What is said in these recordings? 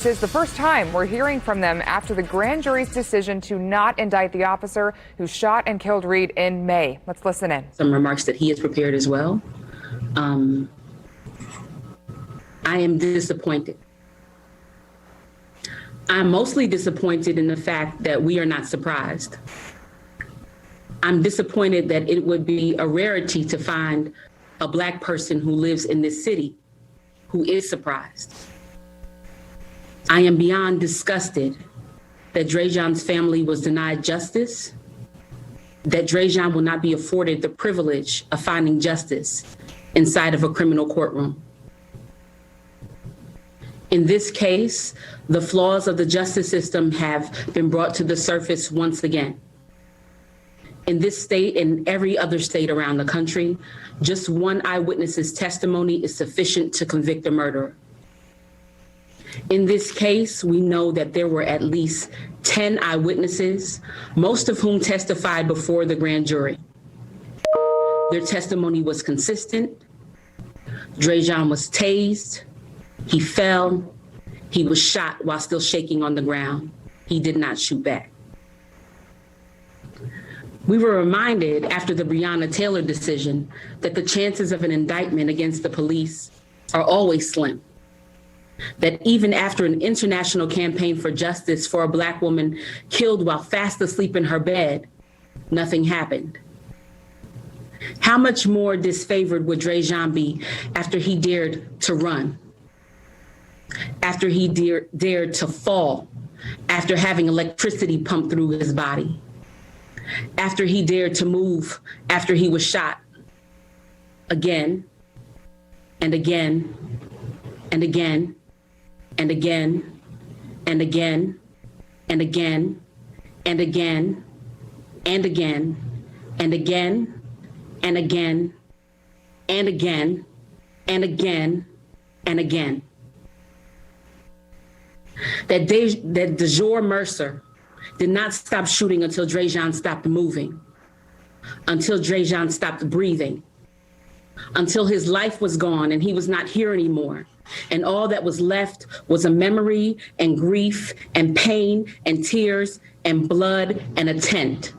This is the first time we're hearing from them after the grand jury's decision to not indict the officer who shot and killed Reed in May. Let's listen in. Some remarks that he has prepared as well. I am disappointed. I'm mostly disappointed in the fact that we are not surprised. I'm disappointed that it would be a rarity to find a Black person who lives in this city who is surprised. I am beyond disgusted that Dreasjon's family was denied justice, that Dreasjon will not be afforded the privilege of finding justice inside of a criminal courtroom. In this case, the flaws of the justice system have been brought to the surface once again. In this state and every other state around the country, just one eyewitness's testimony is sufficient to convict a murderer. In this case, we know that there were at least 10 eyewitnesses, most of whom testified before the grand jury. Their testimony was consistent. Dreasjon was tased, he fell, he was shot while still shaking on the ground. He did not shoot back. We were reminded after the Breonna Taylor decision that the chances of an indictment against the police are always slim. That even after an international campaign for justice for a Black woman killed while fast asleep in her bed, nothing happened. How much more disfavored would Dreasjon be after he dared to run, after he dared to fall, after having electricity pumped through his body, after he dared to move, after he was shot again and again and again and again and again and again and again and again and again and again and again and again and again. That Dreasjon Mercer did not stop shooting until Dreasjon stopped moving, until Dreasjon stopped breathing, until his life was gone and he was not here anymore. And all that was left was a memory and grief and pain and tears and blood and a tent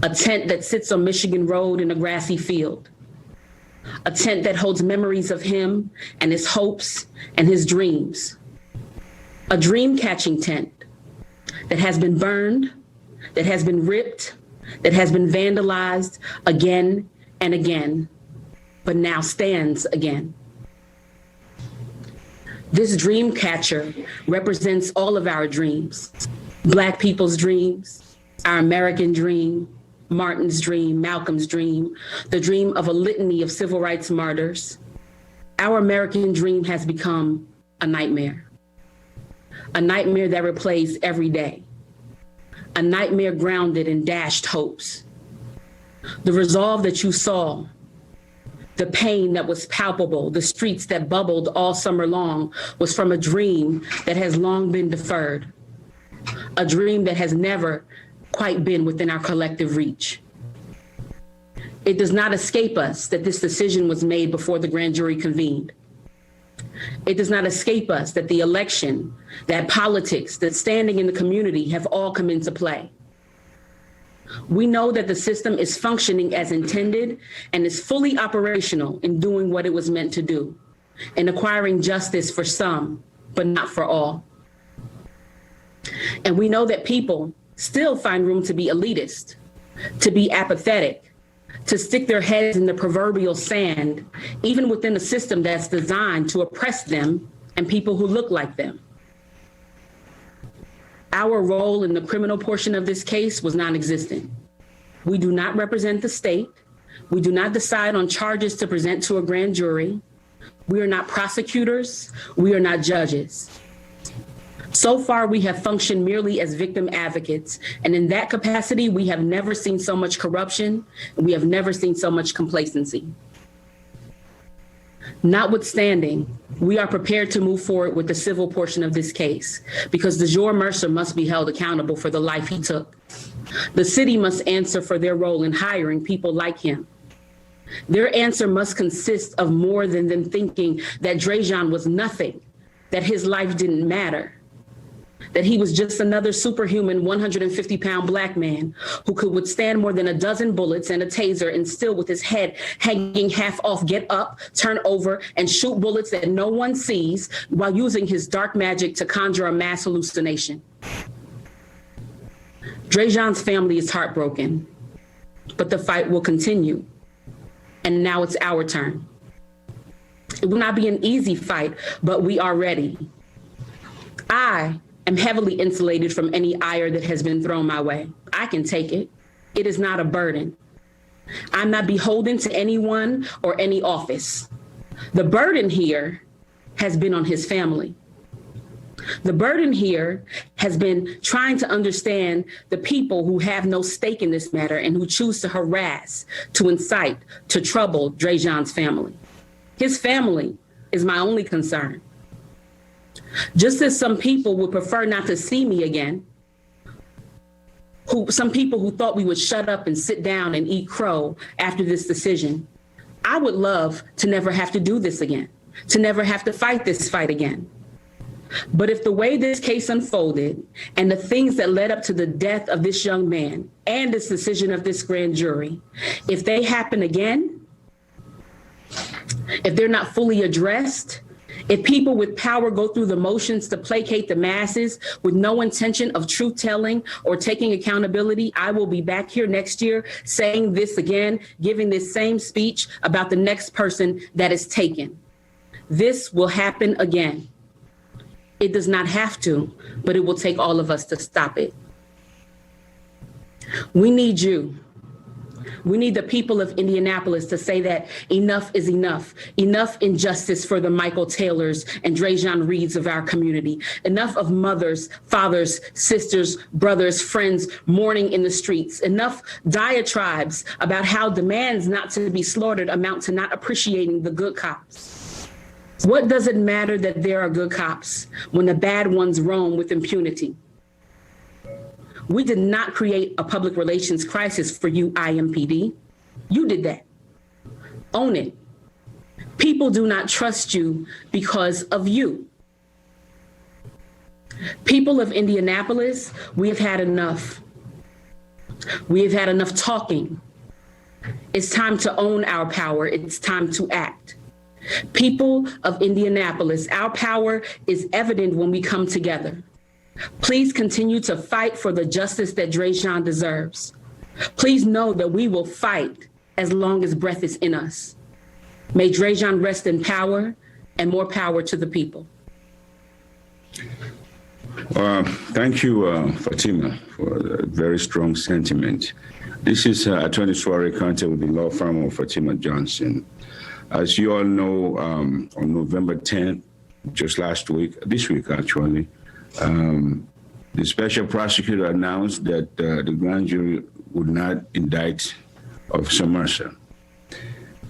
that sits on Michigan Road in a grassy field, a tent that holds memories of him and his hopes and his dreams, a dream-catching tent that has been burned, that has been ripped, that has been vandalized again and again, but now stands again. This dream catcher represents all of our dreams, Black people's dreams, our American dream, Martin's dream, Malcolm's dream, the dream of a litany of civil rights martyrs. Our American dream has become a nightmare that replays every day, a nightmare grounded in dashed hopes. The resolve that you saw, the pain that was palpable, the streets that bubbled all summer long was from a dream that has long been deferred, a dream that has never quite been within our collective reach. It does not escape us that this decision was made before the grand jury convened. It does not escape us that the election, that politics, that standing in the community have all come into play. We know that the system is functioning as intended and is fully operational in doing what it was meant to do, in acquiring justice for some, but not for all. And we know that people still find room to be elitist, to be apathetic, to stick their heads in the proverbial sand, even within a system that's designed to oppress them and people who look like them. Our role in the criminal portion of this case was non-existent. We do not represent the state. We do not decide on charges to present to a grand jury. We are not prosecutors. We are not judges. So far, we have functioned merely as victim advocates. And in that capacity, we have never seen so much corruption. And we have never seen so much complacency. Notwithstanding, we are prepared to move forward with the civil portion of this case because Dreasjon Mercer must be held accountable for the life he took. The city must answer for their role in hiring people like him. Their answer must consist of more than them thinking that Dreasjon was nothing that his life didn't matter, that he was just another superhuman 150-pound Black man who could withstand more than a dozen bullets and a taser and still, with his head hanging half off, get up, turn over, and shoot bullets that no one sees while using his dark magic to conjure a mass hallucination. Dreasjon's family is heartbroken, but the fight will continue. And now it's our turn. It will not be an easy fight, but we are ready. I am heavily insulated from any ire that has been thrown my way. I can take it. It is not a burden. I'm not beholden to anyone or any office. The burden here has been on his family. The burden here has been trying to understand the people who have no stake in this matter and who choose to harass, to incite, to trouble Dreasjon's family. His family is my only concern. Just as some people would prefer not to see me again, some people who thought we would shut up and sit down and eat crow after this decision, I would love to never have to do this again, to never have to fight this fight again. But if the way this case unfolded and the things that led up to the death of this young man and this decision of this grand jury, if they happen again, if they're not fully addressed, if people with power go through the motions to placate the masses with no intention of truth-telling or taking accountability, I will be back here next year saying this again, giving this same speech about the next person that is taken. This will happen again. It does not have to, but it will take all of us to stop it. We need you. We need the people of Indianapolis to say that enough is enough. Enough injustice for the Michael Taylors and Dreasjon Reeds of our community. Enough of mothers, fathers, sisters, brothers, friends mourning in the streets. Enough diatribes about how demands not to be slaughtered amount to not appreciating the good cops. What does it matter that there are good cops when the bad ones roam with impunity? We did not create a public relations crisis for you, IMPD. You did that. Own it. People do not trust you because of you. People of Indianapolis, we have had enough. We have had enough talking. It's time to own our power. It's time to act. People of Indianapolis, our power is evident when we come together. Please continue to fight for the justice that Dreasjon deserves. Please know that we will fight as long as breath is in us. May Dreasjon rest in power, and more power to the people. Thank you, Fatima, for the very strong sentiment. This is Attorney Suare Kante with the law firm of Fatima Johnson. As you all know, on November 10th, just last week, this week actually, the special prosecutor announced that the grand jury would not indict Officer Mercer.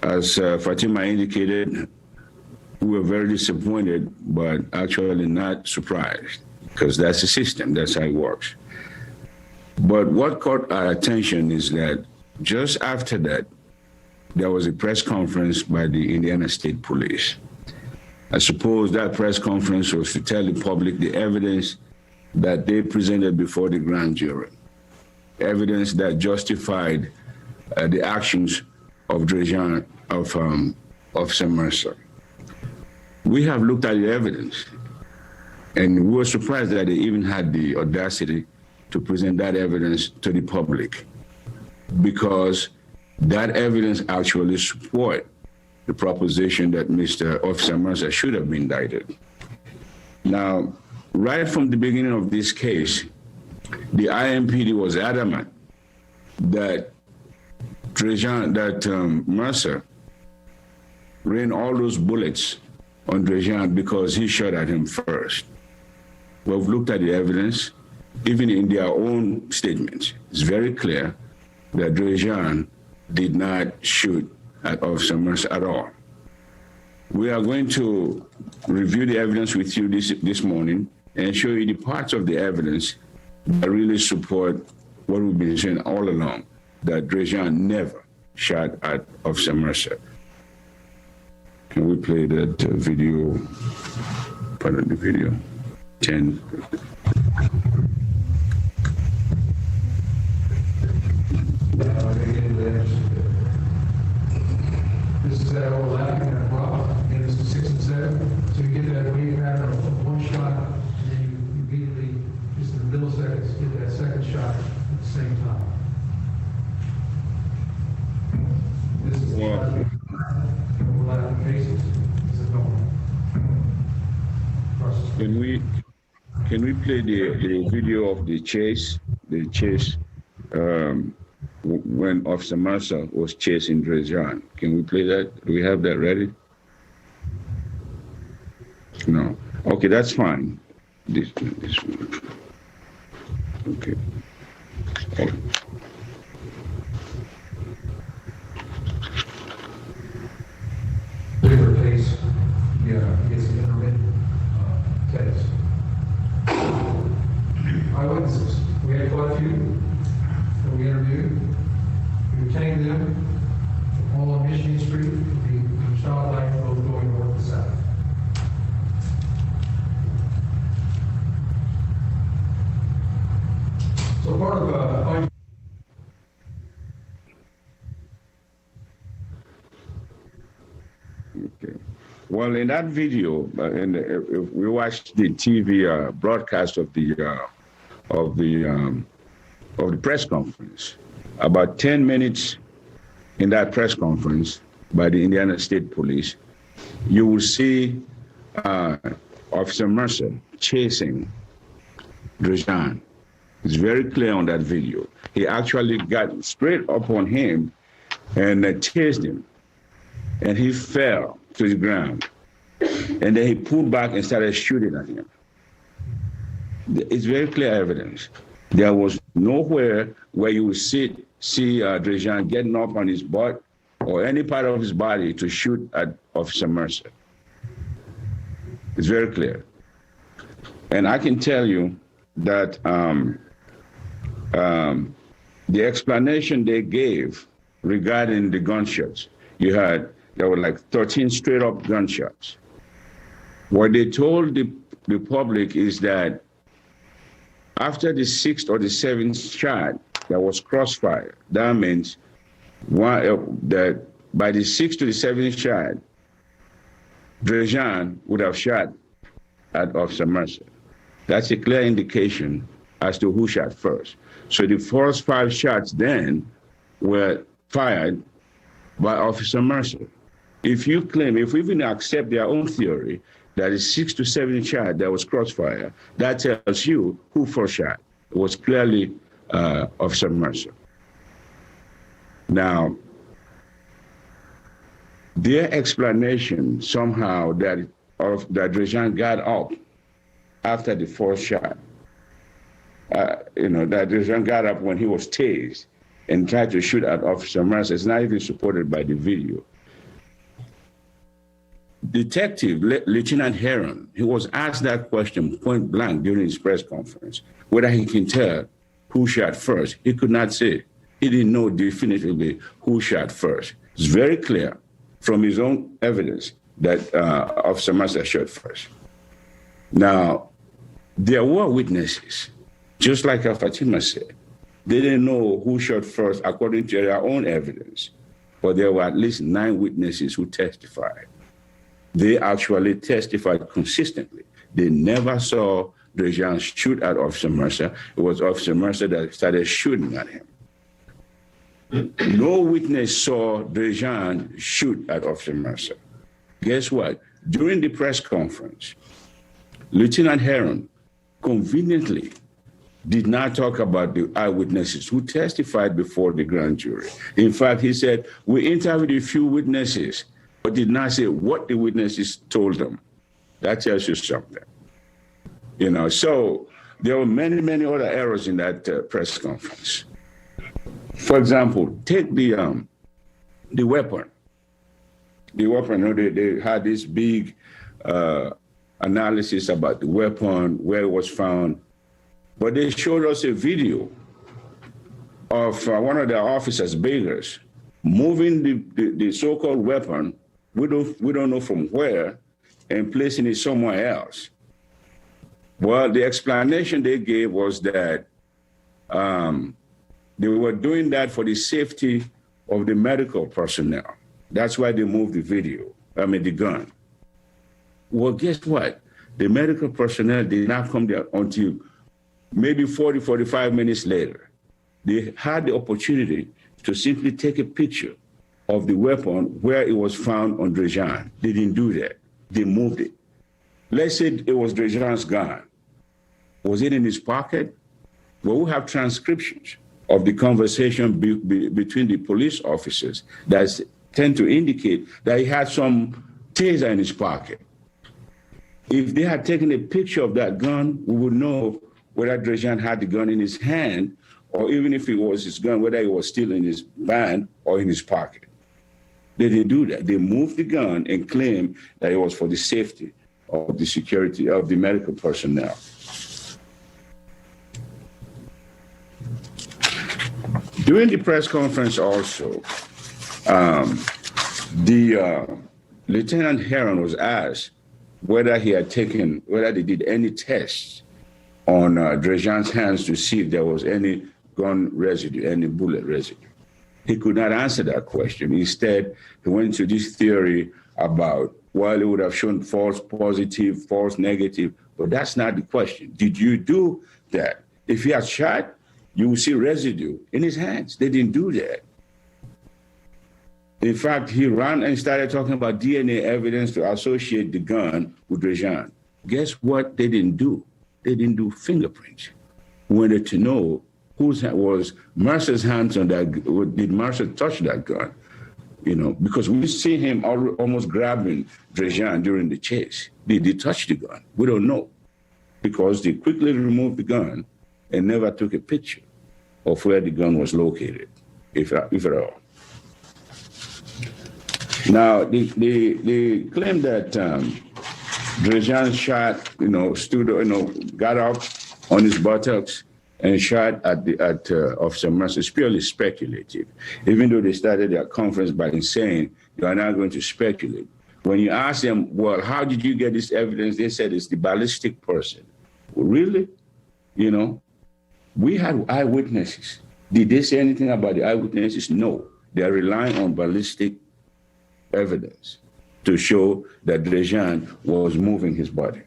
As Fatima indicated, we were very disappointed, but actually not surprised, because that's the system, that's how it works. But what caught our attention is that just after that, there was a press conference by the Indiana State Police. I suppose that press conference was to tell the public the evidence that they presented before the grand jury, evidence that justified the actions of Dreasjon, of Officer Mercer. We have looked at the evidence, and we were surprised that they even had the audacity to present that evidence to the public, because that evidence actually support the proposition that Mr. Officer Mercer should have been indicted. Now, right from the beginning of this case, the IMPD was adamant that Mercer ran all those bullets on Dreasjon because he shot at him first. We've looked at the evidence, even in their own statements. It's very clear that Dreasjon did not shoot at Officer Mercer at all. We are going to review the evidence with you this morning and show you the parts of the evidence that really support what we've been saying all along, that Dreasjon never shot at Officer Mercer. Can we play that video, part of the video. 10. This is that overlapping and block, and it's 6 and 7. So you get that wave pattern of one shot, and then you immediately, just in the milliseconds, get that second shot at the same time. This is the overlapping cases. This is normal. Can we play the video of the chase when Officer Mercer was chasing Dreasjon? Can we play that? Do we have that ready? No. Okay, that's fine. This one. Okay. Oh. Particular case, yeah, it's an intermittent case. Eyewitnesses, we had quite a few that we interviewed. We retained them all on Michigan Street, the shot light both going north to south. So part of Okay. Well, in that video, if we watched the TV broadcast of the press conference, about 10 minutes in that press conference by the Indiana State Police, you will see Officer Mercer chasing Dreasjon. It's very clear on that video. He actually got straight up on him and chased him, and he fell to the ground. And then he pulled back and started shooting at him. It's very clear evidence. There was nowhere where you would see Dreasjon getting up on his butt or any part of his body to shoot at Officer Mercer. It's very clear. And I can tell you that the explanation they gave regarding the gunshots, there were like 13 straight up gunshots. What they told the public is that after the 6th or the 7th shot, there was crossfire. That means that by the 6th to the 7th shot, Dreasjon would have shot at Officer Mercer. That's a clear indication as to who shot first. So the first 5 shots then were fired by Officer Mercer. If you even accept their own theory that the 6th to 7th shot there was crossfire, that tells you who first shot. It was clearly Officer Mercer. Now, their explanation somehow that Dreasjon got up after the 4th shot, that Dreasjon got up when he was tased and tried to shoot at Officer Mercer. It's not even supported by the video. Detective Lieutenant Heron, he was asked that question point blank during his press conference, whether he can tell who shot first. He could not say. He didn't know definitively who shot first. It's very clear from his own evidence that Officer Mercer shot first. Now, there were witnesses, just like Fatima said. They didn't know who shot first according to their own evidence, but there were at least 9 witnesses who testified. They actually testified consistently. They never saw Dreasjon shoot at Officer Mercer. It was Officer Mercer that started shooting at him. No witness saw Dreasjon shoot at Officer Mercer. Guess what? During the press conference, Lieutenant Heron conveniently did not talk about the eyewitnesses who testified before the grand jury. In fact, he said, we interviewed a few witnesses, but did not say what the witnesses told them. That tells you something. So there were many, many other errors in that press conference. For example, take the weapon. The weapon, they had this big analysis about the weapon, where it was found, but they showed us a video of one of the officers, Baylors, moving the so-called weapon, we don't know from where, and placing it somewhere else. Well, the explanation they gave was that they were doing that for the safety of the medical personnel. That's why they moved the gun. Well, guess what? The medical personnel did not come there until maybe 40, 45 minutes later. They had the opportunity to simply take a picture of the weapon where it was found on Dreasjon. They didn't do that. They moved it. Let's say it was Dreasjon's gun. Was it in his pocket? Well, we have transcriptions of the conversation between the police officers that tend to indicate that he had some taser in his pocket. If they had taken a picture of that gun, we would know whether Dreasjon had the gun in his hand, or even if it was his gun, whether it was still in his band or in his pocket. They didn't do that. They moved the gun and claimed that it was for the safety of the security of the medical personnel. During the press conference also, Lieutenant Heron was asked whether they did any tests on Dreasjon's hands to see if there was any gun residue, any bullet residue. He could not answer that question. Instead, he went into this theory about, well, it would have shown false positive, false negative, but that's not the question. Did you do that? If he had shot, you will see residue in his hands. They didn't do that. In fact, he ran and started talking about DNA evidence to associate the gun with Dreasjon. Guess what they didn't do? They didn't do fingerprints. We wanted to know whose hand was Mercer's hands on that. Did Mercer touch that gun? You know, because we see him almost grabbing Dreasjon during the chase. Did he touch the gun? We don't know, because they quickly removed the gun and never took a picture of where the gun was located, if at all. Now, they claim that Dreasjon shot, got up on his buttocks and shot at Officer Mercer. It's purely speculative, even though they started their conference by saying, you are not going to speculate. When you ask them, well, how did you get this evidence? They said it's the ballistic person. Well, really? You know, we had eyewitnesses. Did they say anything about the eyewitnesses? No. They are relying on ballistic evidence to show that Dreasjon was moving his body.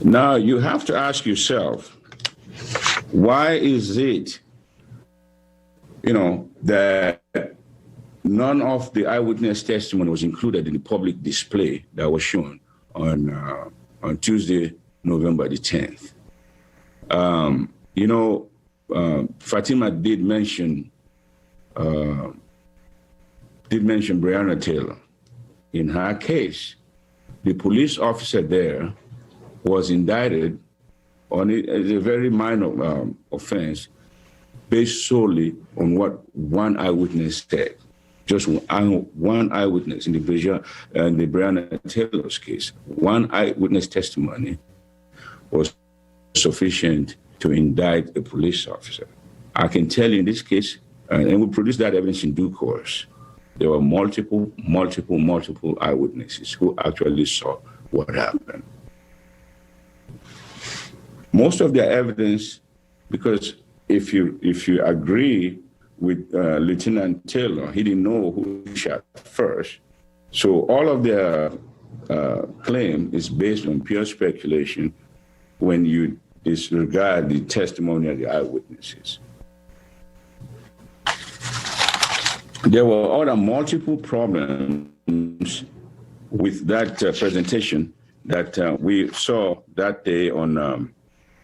Now, you have to ask yourself, why is it, that none of the eyewitness testimony was included in the public display that was shown on Tuesday, November the 10th? Fatima did mention Breonna Taylor. In her case, the police officer there was indicted on it as a very minor offense based solely on what one eyewitness said. Just one eyewitness in the Breonna Taylor's case. One eyewitness testimony was sufficient to indict a police officer. I can tell you in this case, and we'll produce that evidence in due course, there were multiple eyewitnesses who actually saw what happened. Most of their evidence, because if you agree with Lieutenant Taylor, he didn't know who shot first. So all of their claim is based on pure speculation when you disregard the testimony of the eyewitnesses. There were other multiple problems with that presentation that we saw that day on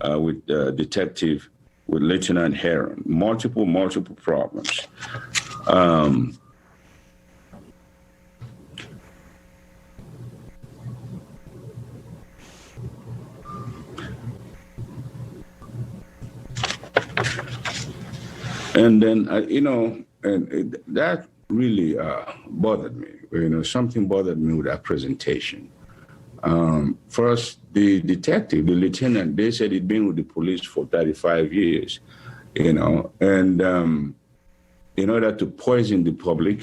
with Lieutenant Heron. Multiple problems. And then, and that really bothered me. Something bothered me with that presentation. First, the detective, the lieutenant, they said he'd been with the police for 35 years, and in order to poison the public.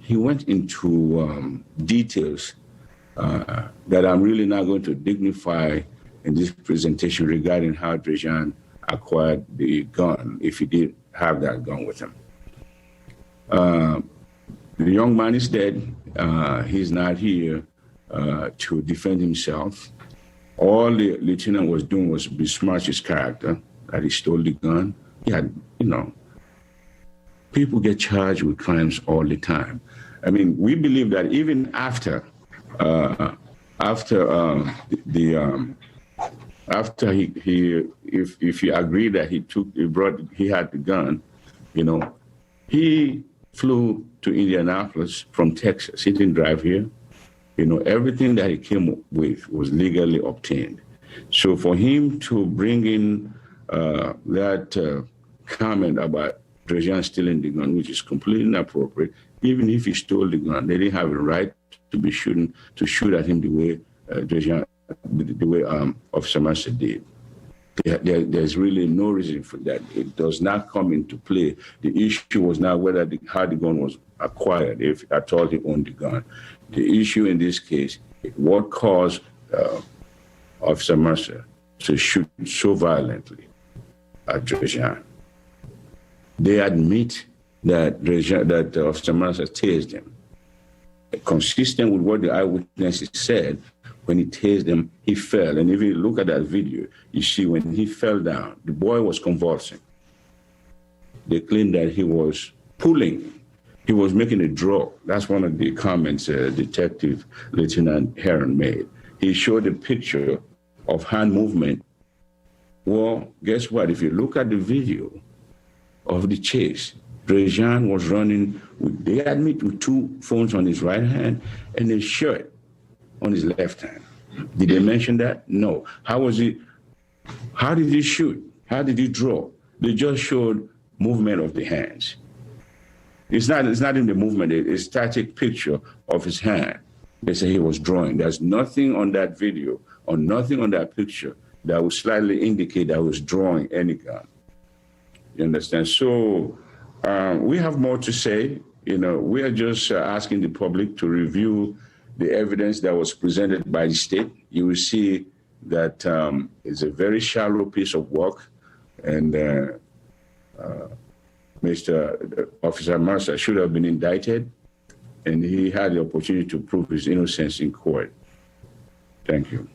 He went into details that I'm really not going to dignify in this presentation regarding how Dreasjon acquired the gun, if he did have that gun with him. The young man is dead. He's not here to defend himself. All the lieutenant was doing was besmirch his character, that he stole the gun. He had, people get charged with crimes all the time. I mean, we believe that even after if you agree that he had the gun, he flew to Indianapolis from Texas. He didn't drive here. Everything that he came with was legally obtained. So for him to bring in that comment about Dreasjon stealing the gun, which is completely inappropriate, even if he stole the gun, they didn't have a right to shoot at him the way Officer Mercer did. There's really no reason for that. It does not come into play. The issue was not how the gun was acquired, if at all he owned the gun. The issue in this case, what caused Officer Mercer to shoot so violently at Dreasjon. They admit that Officer Mercer tased him. Consistent with what the eyewitnesses said, when he tased him, he fell. And if you look at that video, you see when he fell down, the boy was convulsing. They claimed that he was pulling. He was making a draw. That's one of the comments Detective Lieutenant Heron made. He showed a picture of hand movement. Well, guess what? If you look at the video of the chase, Dreasjon was running they admit, with two phones on his right hand and a shirt on his left hand. Did they mention that? No. How did he shoot? How did he draw? They just showed movement of the hands. It's not in the movement, it's a static picture of his hand. They say he was drawing. There's nothing on that video or nothing on that picture that would slightly indicate that he was drawing any gun. You understand? So we have more to say. We are just asking the public to review the evidence that was presented by the state. You will see that it's a very shallow piece of work, and Mr. Officer Mercer should have been indicted, and he had the opportunity to prove his innocence in court. Thank you.